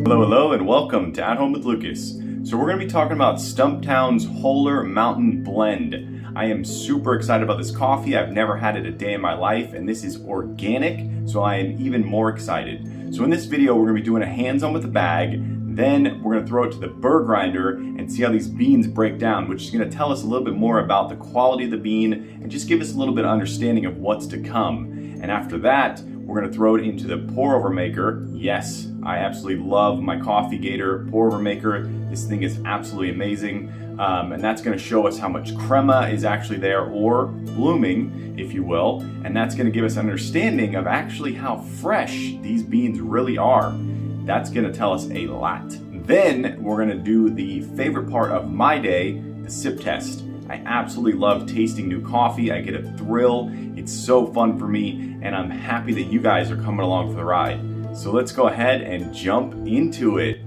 Hello, hello, and welcome to At Home with Lucas. So we're going to be talking about Stumptown's Holler Mount Blend. I am super excited about this coffee. I've never had it a day in my life, and this is organic, so I am even more excited. So in this video, we're going to be doing a hands-on with the bag. Then we're going to throw it to the Burr grinder and see how these beans break down, which is going to tell us a little bit more about the quality of the bean and just give us a little bit of understanding of what's to come. And after that, we're going to throw it into the pour over maker. Yes, I absolutely love my Coffee Gator pour over maker. This thing is absolutely amazing. And that's going to show us how much crema is actually there, or blooming, if you will. And that's going to give us an understanding of actually how fresh these beans really are. That's going to tell us a lot. Then we're going to do the favorite part of my day, the sip test. I absolutely love tasting new coffee. I get a thrill. It's so fun for me, and I'm happy that you guys are coming along for the ride. So let's go ahead and jump into it.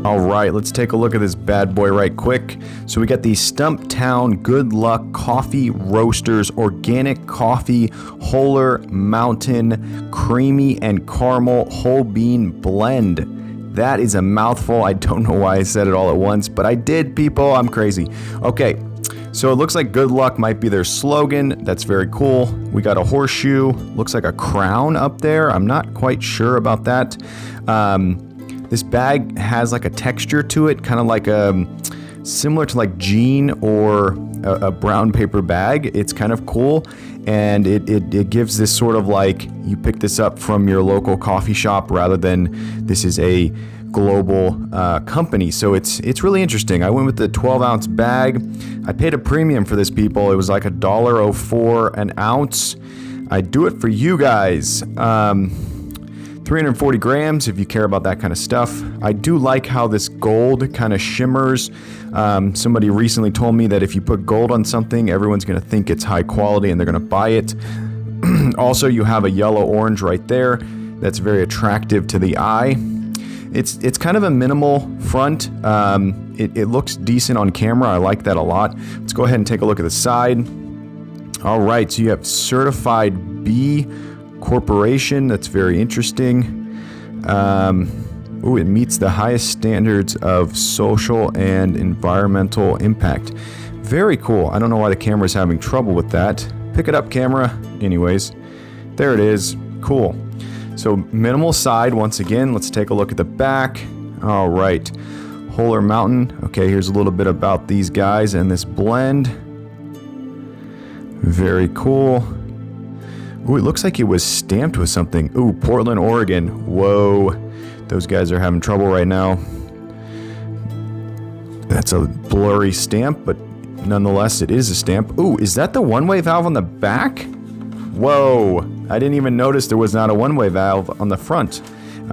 All right, let's take a look at this bad boy right quick. So we got the Stumptown Good Luck Coffee Roasters Organic Coffee Holler Mountain Creamy and Caramel Whole Bean Blend. That is a mouthful. I don't know why I said it all at once, but I did, people. I'm crazy. Okay, so it looks like good luck might be their slogan. That's very cool. We got a horseshoe. Looks like a crown up there. I'm not quite sure about that. This bag has like a texture to it, kind of like similar to like jean or a brown paper bag. It's kind of cool, and it gives this sort of like you pick this up from your local coffee shop rather than this is a global company. So it's really interesting. I went with the 12-ounce bag. I paid a premium for this, people. It was like $1.04 an ounce. I do it for you guys. 340 grams if you care about that kind of stuff. I do like how this gold kind of shimmers. Somebody recently told me that if you put gold on something, everyone's going to think it's high quality and they're going to buy it. Also, you have a yellow-orange right there that's very attractive to the eye. It's kind of a minimal front. It looks decent on camera. I like that a lot. Let's go ahead and take a look at the side. All right, so you have Certified B Corporation. That's very interesting. It meets the highest standards of social and environmental impact. Very cool. I don't know why the camera's having trouble with that. Pick it up, camera. Anyways, there it is. Cool. So minimal side once again. Let's take a look at the back. All right. Holler Mountain. Okay, here's a little bit about these guys and this blend. Very cool. Ooh, it looks like it was stamped with something. Ooh, Portland, Oregon. Whoa. Those guys are having trouble right now. That's a blurry stamp, but nonetheless, it is a stamp. Ooh, is that the one-way valve on the back? Whoa. I didn't even notice there was not a one-way valve on the front.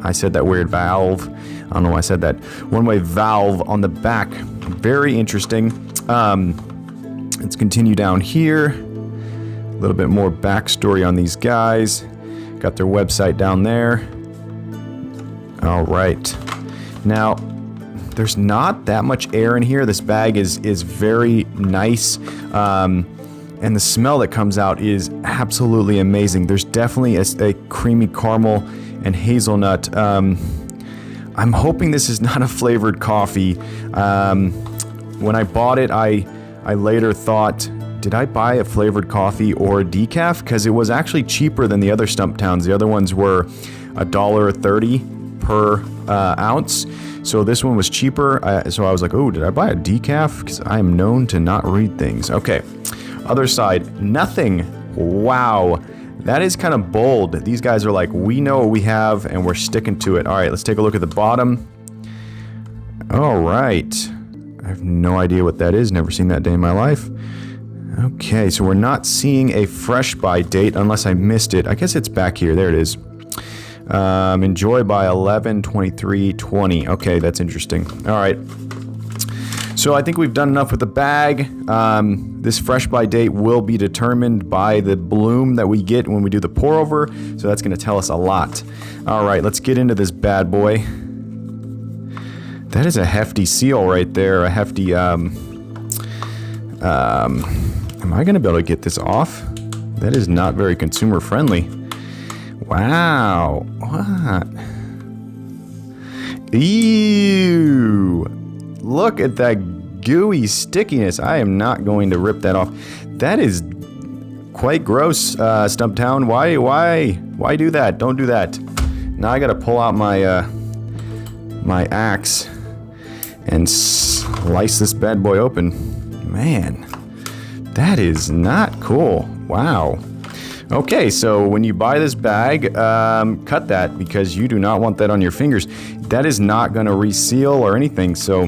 I said that weird valve. I don't know why I said that. One-way valve on the back. Very interesting. Let's continue down here. A little bit more backstory on these guys. Got their website down there. All right. Now, there's not that much air in here. This bag is very nice. And the smell that comes out is absolutely amazing. There's definitely a creamy caramel and hazelnut. I'm hoping this is not a flavored coffee. When I bought it, I later thought, did I buy a flavored coffee or a decaf? Because it was actually cheaper than the other Stumptowns. The other ones were $1.30 per ounce. So this one was cheaper. So I was like, oh, did I buy a decaf? Because I am known to not read things. Okay, other side, nothing. Wow, that is kind of bold. These guys are like, we know what we have and we're sticking to it. All right, let's take a look at the bottom. All right, I have no idea what that is. Never seen that day in my life. Okay, so we're not seeing a fresh by date unless I missed it. I guess it's back here. There it is. Enjoy by 11/23/20. Okay, that's interesting. All right. So I think we've done enough with the bag. This fresh by date will be determined by the bloom that we get when we do the pour over. So that's going to tell us a lot. All right, let's get into this bad boy. That is a hefty seal right there. A hefty, am I going to be able to get this off? That is not very consumer friendly. Wow. What? Ew! Look at that gooey stickiness. I am not going to rip that off. That is quite gross, Stumptown. Why do that? Don't do that. Now I gotta pull out my my axe and slice this bad boy open. Man, that is not cool. Wow. Okay, so when you buy this bag, cut that because you do not want that on your fingers. That is not going to reseal or anything, so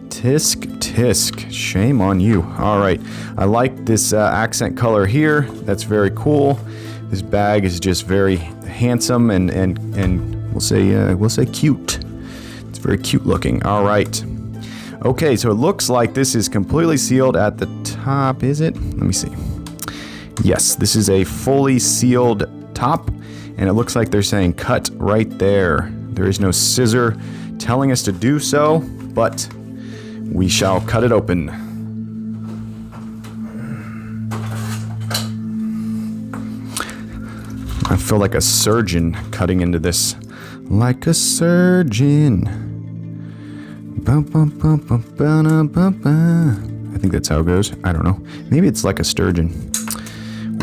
tisk, shame on you. All right, I like this accent color here. That's very cool. This bag is just very handsome and we'll say cute. It's very cute looking. All right. Okay, so it looks like this is completely sealed at the top, is it? Let me see. Yes, this is a fully sealed top, and it looks like they're saying cut right there. There is no scissor telling us to do so, but we shall cut it open. I feel like a surgeon cutting into this. Like a surgeon. I think that's how it goes. I don't know. Maybe it's like a sturgeon.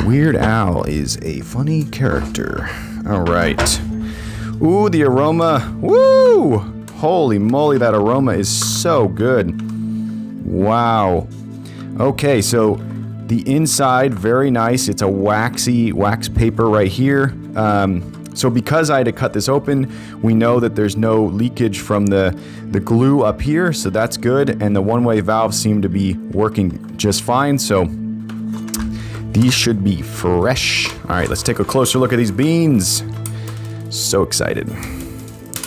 Weird Al is a funny character. All right. Ooh, the aroma. Woo! Holy moly, that aroma is so good. Wow. Okay, so the inside, very nice. It's a waxy wax paper right here. So because I had to cut this open, we know that there's no leakage from the glue up here, so that's good. And the one-way valves seem to be working just fine, so these should be fresh. All right, let's take a closer look at these beans. So excited.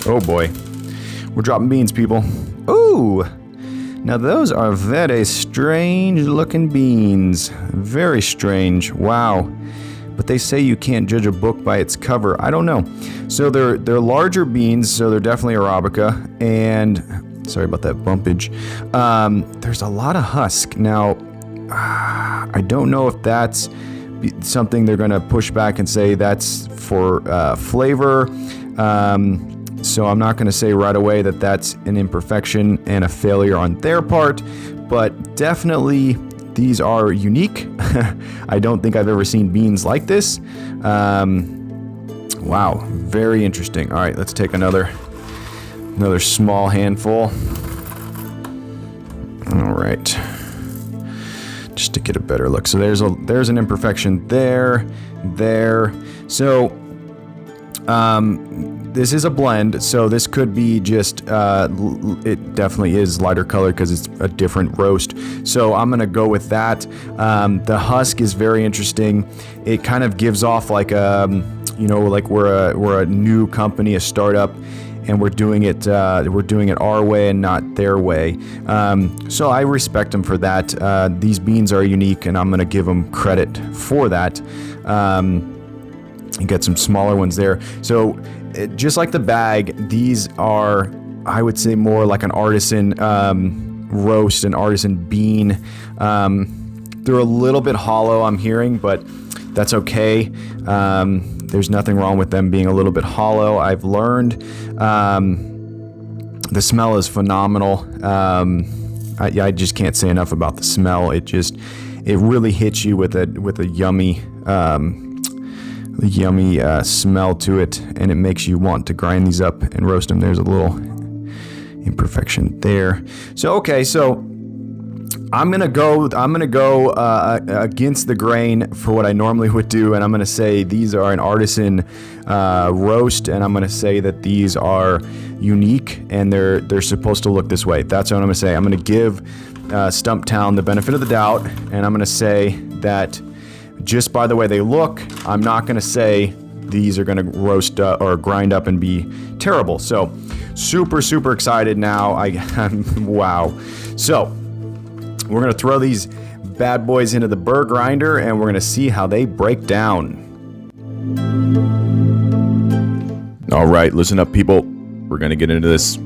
Oh boy. We're dropping beans, people. Ooh! Now those are very strange looking beans. Very strange. Wow. But they say you can't judge a book by its cover. I don't know. So they're larger beans, so they're definitely Arabica. And sorry about that bumpage. There's a lot of husk. Now, I don't know if that's something they're going to push back and say that's for flavor. So I'm not going to say right away that that's an imperfection and a failure on their part, but definitely these are unique. I don't think I've ever seen beans like this. Wow, very interesting. All right, let's take another small handful. All right. Just to get a better look. So there's an imperfection there. So this is a blend, so this could be just it definitely is lighter color because it's a different roast. So I'm gonna go with that. The husk is very interesting. It kind of gives off like like we're a new company, a startup, and we're doing it our way and not their way. So I respect them for that. These beans are unique, and I'm gonna give them credit for that. You get some smaller ones there. So just like the bag, these are, I would say, more like an artisan roast, an artisan bean. They're a little bit hollow, I'm hearing, but that's okay. There's nothing wrong with them being a little bit hollow. I've learned. The smell is phenomenal. I just can't say enough about the smell. It really hits you with a yummy smell to it, and it makes you want to grind these up and roast them. There's a little imperfection there. So okay, so I'm gonna go against the grain for what I normally would do, and I'm gonna say these are an artisan roast, and I'm gonna say that these are unique and they're supposed to look this way. That's what I'm gonna say. I'm gonna give Stumptown the benefit of the doubt, and I'm gonna say that just by the way they look, I'm not gonna say these are gonna roast or grind up and be terrible. So super excited now. Wow. So we're gonna throw these bad boys into the Burr grinder, and we're gonna see how they break down. All right, listen up, people. We're gonna get into this.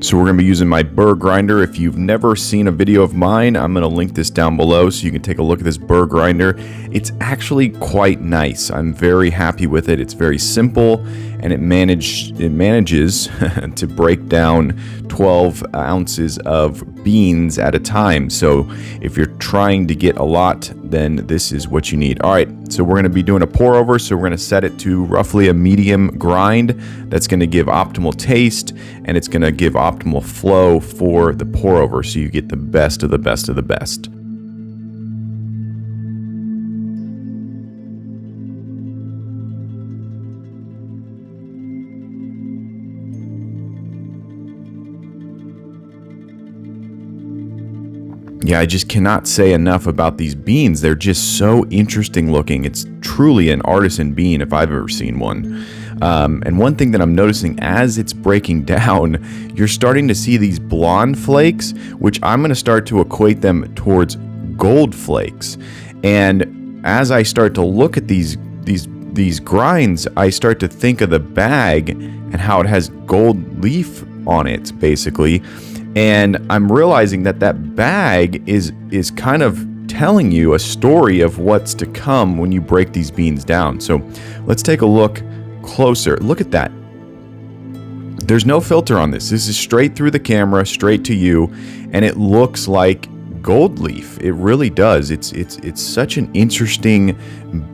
So we're going to be using my Burr grinder. If you've never seen a video of mine, I'm going to link this down below so you can take a look at this Burr grinder. It's actually quite nice. I'm very happy with it. It's very simple, and it manages to break down 12 ounces of beans at a time. So if you're trying to get a lot, then this is what you need. All right, so we're going to be doing a pour over. So we're going to set it to roughly a medium grind. That's going to give optimal taste, and it's going to give optimal flow for the pour over, so you get the best of the best of the best. Yeah, I just cannot say enough about these beans. They're just so interesting looking. It's truly an artisan bean if I've ever seen one. And one thing that I'm noticing as it's breaking down, you're starting to see these blonde flakes, which I'm going to start to equate them towards gold flakes. And as I start to look at these grinds, I start to think of the bag and how it has gold leaf on it, basically. And I'm realizing that that bag is kind of telling you a story of what's to come when you break these beans down. So let's take a look closer. Look at that. There's no filter on this. This is straight through the camera, straight to you, and it looks like gold leaf. It really does. It's such an interesting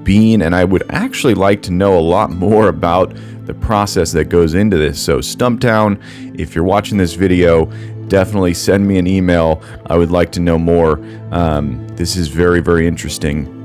bean, and I would actually like to know a lot more about the process that goes into this. So Stumptown, if you're watching this video, definitely send me an email. I would like to know more. This is very, very interesting.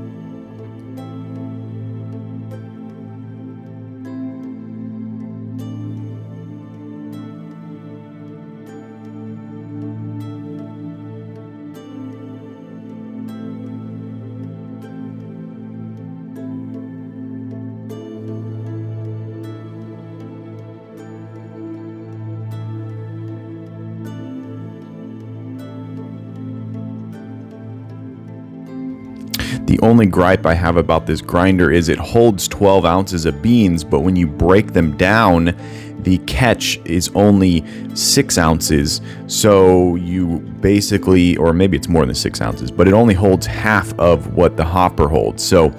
The only gripe I have about this grinder is it holds 12 ounces of beans, but when you break them down, the catch is only 6 ounces. So you basically, or maybe it's more than 6 ounces, but it only holds half of what the hopper holds. So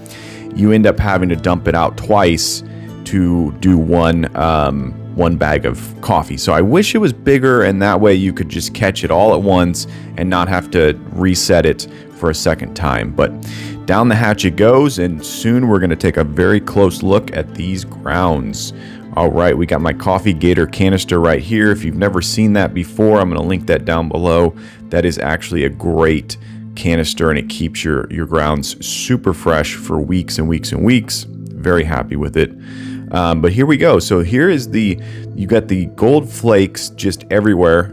you end up having to dump it out twice to do one bag of coffee. So I wish it was bigger, and that way you could just catch it all at once and not have to reset it for a second time. But down the hatch it goes, and soon we're going to take a very close look at these grounds. All right, we got my Coffee Gator canister right here. If you've never seen that before, I'm going to link that down below. That is actually a great canister, and it keeps your grounds super fresh for weeks and weeks and weeks. Very happy with it. But here we go. So here is you got the gold flakes just everywhere.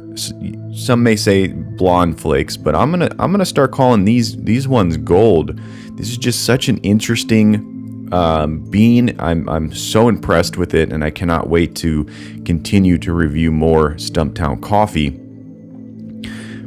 Some may say blonde flakes, but I'm gonna start calling these ones gold. This is just such an interesting bean. I'm so impressed with it, and I cannot wait to continue to review more Stumptown coffee.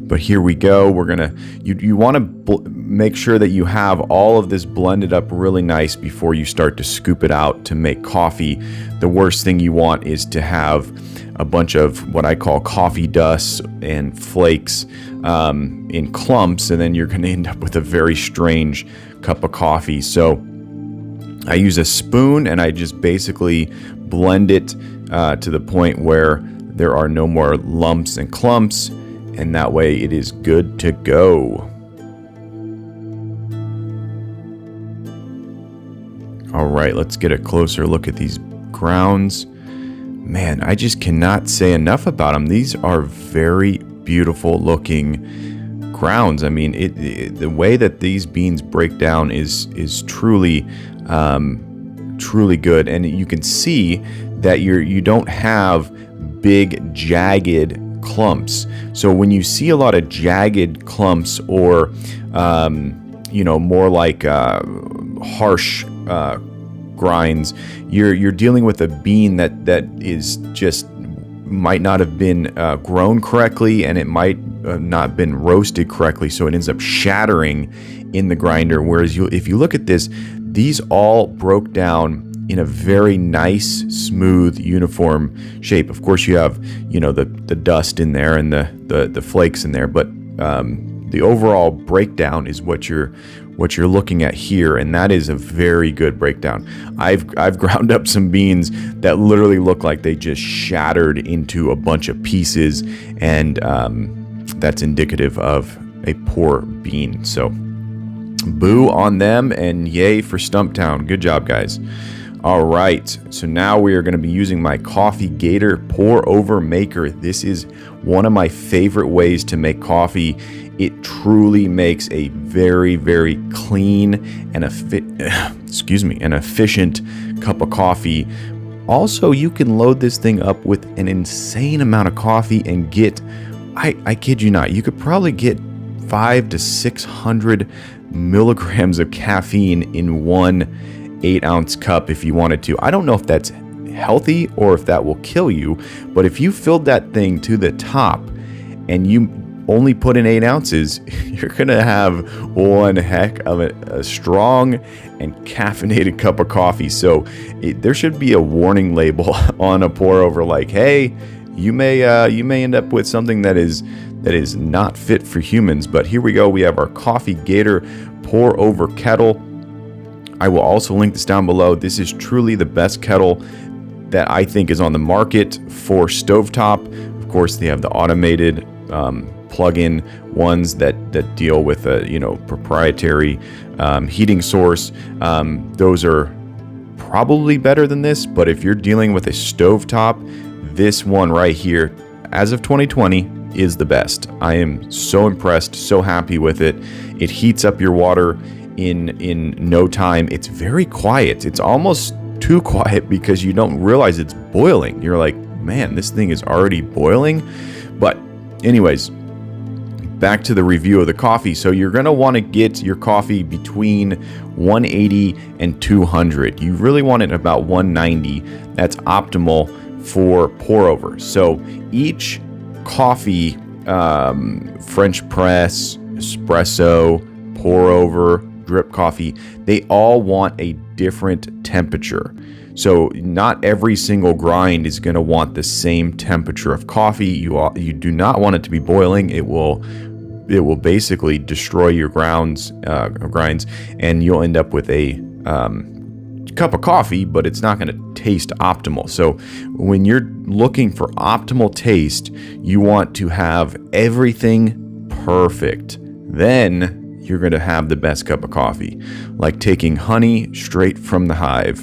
But here we go. We're gonna you want to make sure that you have all of this blended up really nice before you start to scoop it out to make coffee. The worst thing you want is to have a bunch of what I call coffee dust and flakes in clumps, and then you're going to end up with a very strange cup of coffee. So I use a spoon, and I just basically blend it to the point where there are no more lumps and clumps, and that way it is good to go. All right, let's get a closer look at these grounds. Man, I just cannot say enough about them. These are very beautiful looking grounds. I mean, the way that these beans break down is truly truly good, and you can see that you don't have big jagged clumps. So when you see a lot of jagged clumps, or more like harsh grinds, you're dealing with a bean that is just might not have been grown correctly, and it might not been roasted correctly, so it ends up shattering in the grinder. Whereas if you look at this, these all broke down in a very nice, smooth, uniform shape. Of course, you have, the dust in there and the flakes in there, but the overall breakdown is what you're looking at here, and that is a very good breakdown. I've ground up some beans that literally look like they just shattered into a bunch of pieces, and that's indicative of a poor bean. So boo on them and yay for Stumptown. Good job, guys. All right, so now we are going to be using my Coffee Gator pour over maker. This is one of my favorite ways to make coffee. It truly makes a very, very clean and an efficient cup of coffee. Also, you can load this thing up with an insane amount of coffee and get, I kid you not, you could probably get 500 to 600 milligrams of caffeine in one 8-ounce cup if you wanted to. I don't know if that's healthy or if that will kill you, but if you filled that thing to the top and you only put in 8 ounces, you're gonna have one heck of a strong and caffeinated cup of coffee. So there should be a warning label on a pour over, like, hey, you may end up with something that is not fit for humans. But here we go. We have our Coffee Gator pour over kettle. I will also link this down below. This is truly the best kettle that I think is on the market for stovetop. Of course, they have the automated plug-in ones that deal with a proprietary heating source. Those are probably better than this, but if you're dealing with a stovetop, this one right here, as of 2020, is the best. I am so impressed, so happy with it. It heats up your water in no time. It's very quiet. It's almost too quiet because you don't realize it's boiling. You're like, man, this thing is already boiling. But anyways, back to the review of the coffee. So you're going to want to get your coffee between 180 and 200. You really want it about 190. That's optimal for pour over. So each coffee, French press, espresso, pour over, drip coffee, they all want a different temperature. So not every single grind is going to want the same temperature of coffee. You do not want it to be boiling. It will basically destroy your grinds, and you'll end up with a cup of coffee, but it's not going to taste optimal. So when you're looking for optimal taste, you want to have everything perfect. Then you're going to have the best cup of coffee, like taking honey straight from the hive.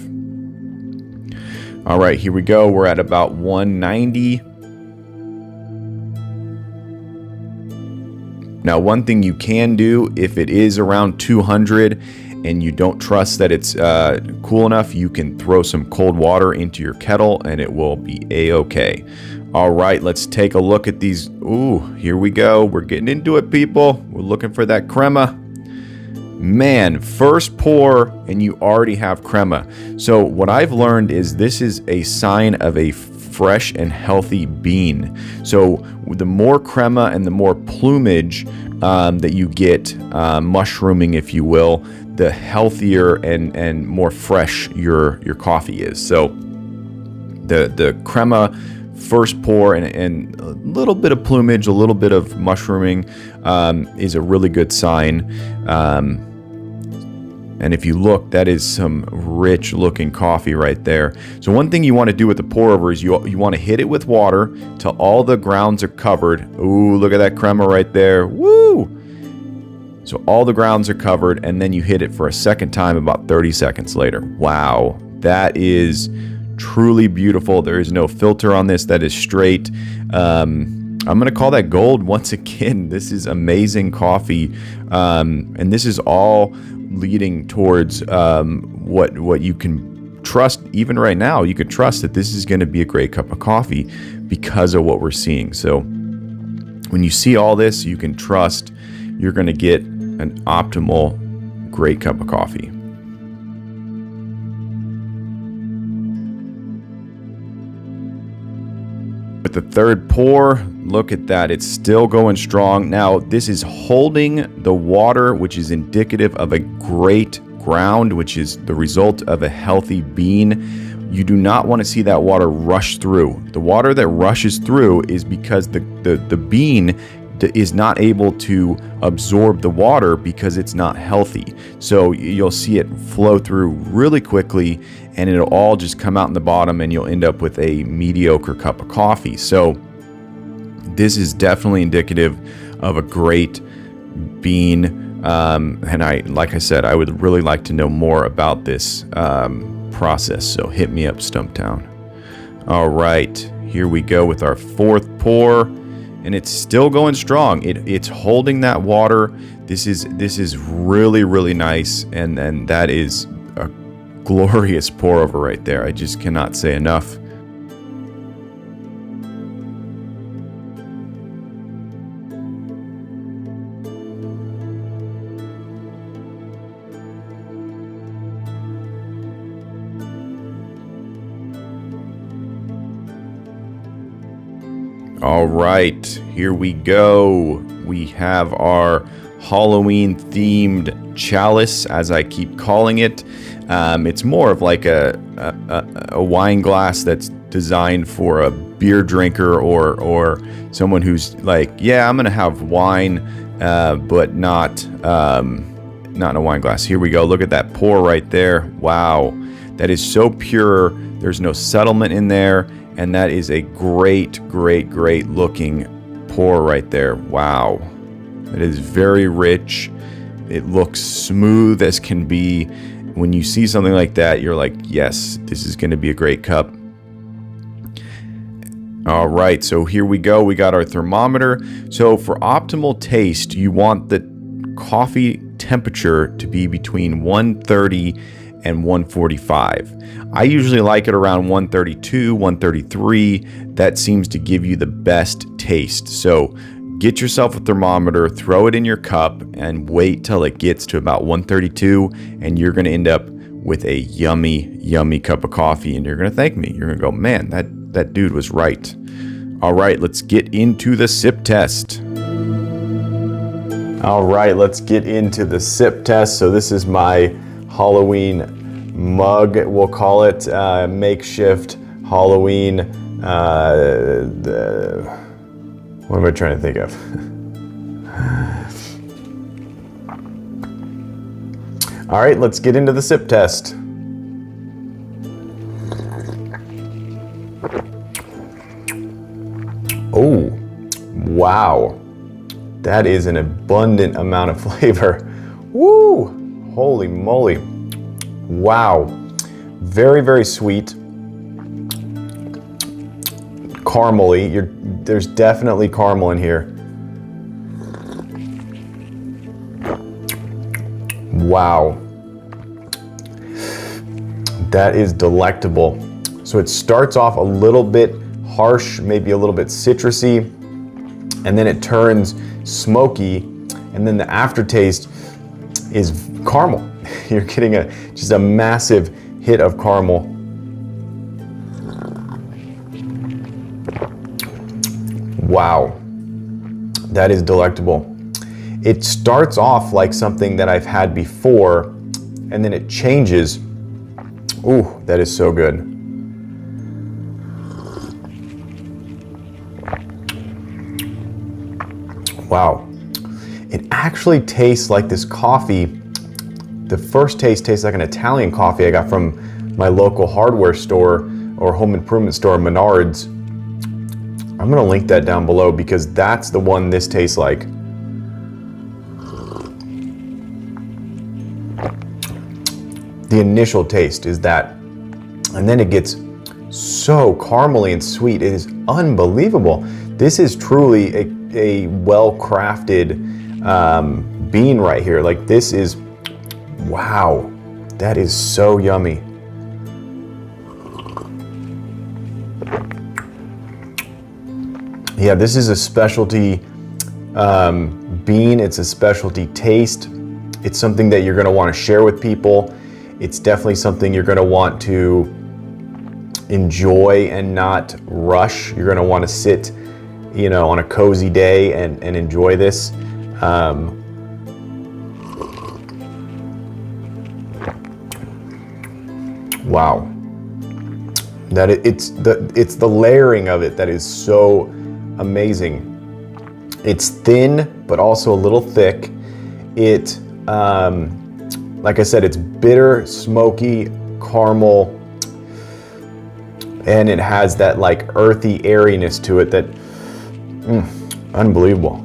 All right, here we go. We're at about 190. Now, one thing you can do, if it is around 200 and you don't trust that it's cool enough, you can throw some cold water into your kettle and it will be a-okay. All right, let's take a look at these. Ooh, here we go. We're getting into it, people. We're looking for that crema. Man, first pour and you already have crema. So what I've learned is this is a sign of a fresh and healthy bean. So the more crema and the more plumage that you get, mushrooming, if you will, the healthier and more fresh your coffee is. So the crema first pour and a little bit of plumage, a little bit of mushrooming is a really good sign. And if you look, that is some rich looking coffee right there. So one thing you want to do with the pour over is you want to hit it with water till all the grounds are covered. Ooh, look at that crema right there. Woo! So all the grounds are covered, and then you hit it for a second time about 30 seconds later. Wow, that is truly beautiful. There is no filter on this. That is straight. I'm going to call that gold once again. This is amazing coffee. And this is all leading towards what you can trust. Even right now, you can trust that this is going to be a great cup of coffee because of what we're seeing. So when you see all this, you can trust you're going to get an optimal, great cup of coffee. With the third pour, look at that. It's still going strong. Now, this is holding the water, which is indicative of a great ground, which is the result of a healthy bean, you do not want to see that water rush through. The water that rushes through is because the bean is not able to absorb the water because it's not healthy. So you'll see it flow through really quickly, and it'll all just come out in the bottom, and you'll end up with a mediocre cup of coffee. So this is definitely indicative of a great bean. And like I said, I would really like to know more about this process. So hit me up, Stumptown. All right, here we go with our fourth pour. And it's still going strong. It's holding that water. This is really, really nice, and that is a glorious pour over right there. I just cannot say enough. All right, here we go. We have our Halloween-themed chalice, as I keep calling it. It's more of like a wine glass that's designed for a beer drinker or someone who's like, yeah, I'm gonna have wine, but not in a wine glass. Here we go. Look at that pour right there. Wow, that is so pure. There's no settlement in there. And that is a great, great, great looking pour right there. Wow. It is very rich. It looks smooth as can be. When you see something like that, you're like, yes, this is going to be a great cup. All right, so here we go. We got our thermometer. So for optimal taste, you want the coffee temperature to be between 130 and 145. I usually like it around 132, 133. That seems to give you the best taste. So get yourself a thermometer, throw it in your cup, and wait till it gets to about 132, and you're going to end up with a yummy, yummy cup of coffee, and you're going to thank me. You're going to go, man, that dude was right. All right, let's get into the sip test. All right, let's get into the sip test. So this is my Halloween mug, we'll call it, makeshift Halloween, what am I trying to think of? All right, let's get into the sip test. Oh, wow. That is an abundant amount of flavor. Woo! Holy moly. Wow. Very, very sweet. Caramely. There's definitely caramel in here. Wow. That is delectable. So it starts off a little bit harsh, maybe a little bit citrusy, and then it turns smoky, and then the aftertaste is caramel. You're getting just a massive hit of caramel. Wow, that is delectable. It starts off like something that I've had before, and then it changes. Ooh, that is so good. Wow, it actually tastes like this coffee. The first taste tastes like an Italian coffee I got from my local hardware store or home improvement store, Menards. I'm gonna link that down below because that's the one this tastes like. The initial taste is that, and then it gets so caramely and sweet. It is unbelievable. This is truly a well-crafted bean right here. Like this is, wow, that is so yummy. Yeah, this is a specialty bean. It's a specialty taste. It's something that you're gonna wanna share with people. It's definitely something you're gonna want to enjoy and not rush. You're gonna wanna sit, you know, on a cozy day and enjoy Wow. It's the layering of it that is so amazing. It's thin, but also a little thick. It, like I said, it's bitter, smoky, caramel, and it has that like earthy airiness to it that, unbelievable.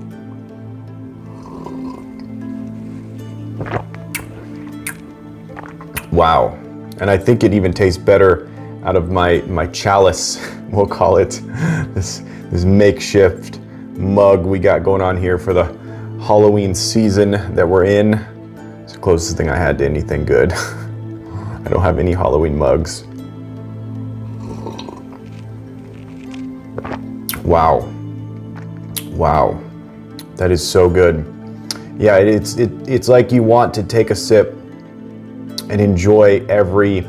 Wow. And I think it even tastes better out of my chalice, we'll call it, this makeshift mug we got going on here for the Halloween season that we're in. It's the closest thing I had to anything good. I don't have any Halloween mugs. Wow. Wow. That is so good. Yeah, it's like you want to take a sip and enjoy every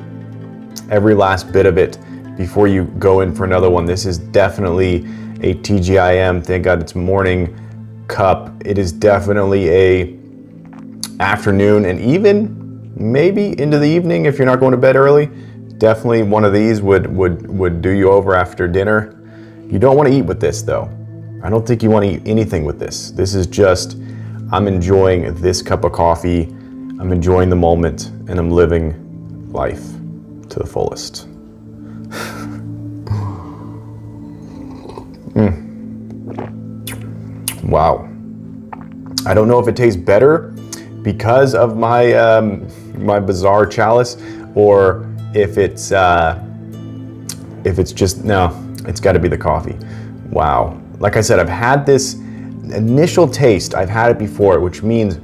last bit of it before you go in for another one. This is definitely a TGIM, thank God it's morning cup. It is definitely a afternoon and even maybe into the evening if you're not going to bed early. Definitely one of these would do you over after dinner. You don't want to eat with this though. I don't think you want to eat anything with this. This is just, I'm enjoying this cup of coffee, I'm enjoying the moment, and I'm living life to the fullest. Wow. I don't know if it tastes better because of my my bizarre chalice, or if it's just, no, it's got to be the coffee. Wow. Like I said, I've had this initial taste. I've had it before, which means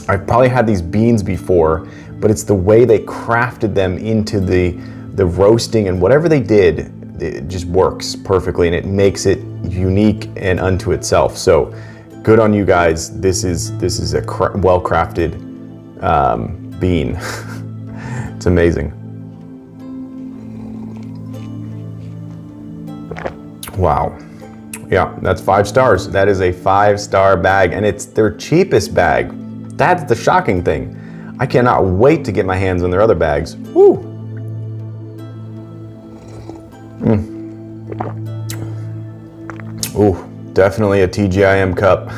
I've probably had these beans before, but it's the way they crafted them into the roasting, and whatever they did, it just works perfectly and it makes it unique and unto itself. So good on you guys. This is a well-crafted bean. It's amazing. Wow. Yeah, that's 5 stars. That is a 5-star bag, and it's their cheapest bag. That's the shocking thing. I cannot wait to get my hands on their other bags. Woo! Ooh, definitely a TGIM cup.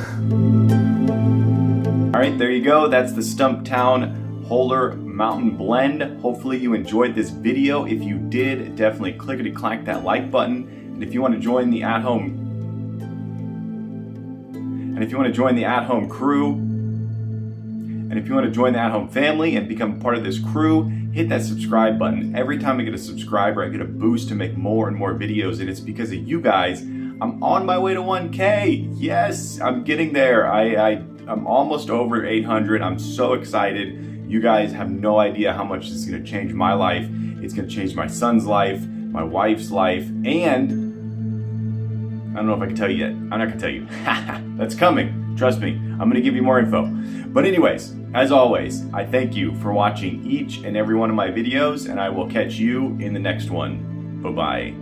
All right, there you go. That's the Stumptown Holler Mountain Blend. Hopefully you enjoyed this video. If you did, definitely clickety-clack that like button. And if you want to join the at-home crew, and if you want to join the at-home family and become part of this crew, hit that subscribe button. Every time I get a subscriber, I get a boost to make more and more videos, and it's because of you guys. I'm on my way to 1K. Yes, I'm getting there. I'm almost over 800. I'm so excited. You guys have no idea how much this is going to change my life. It's going to change my son's life, my wife's life, and I don't know if I can tell you yet. I'm not going to tell you. That's coming. Trust me. I'm going to give you more info. But anyways, as always, I thank you for watching each and every one of my videos, and I will catch you in the next one. Bye-bye.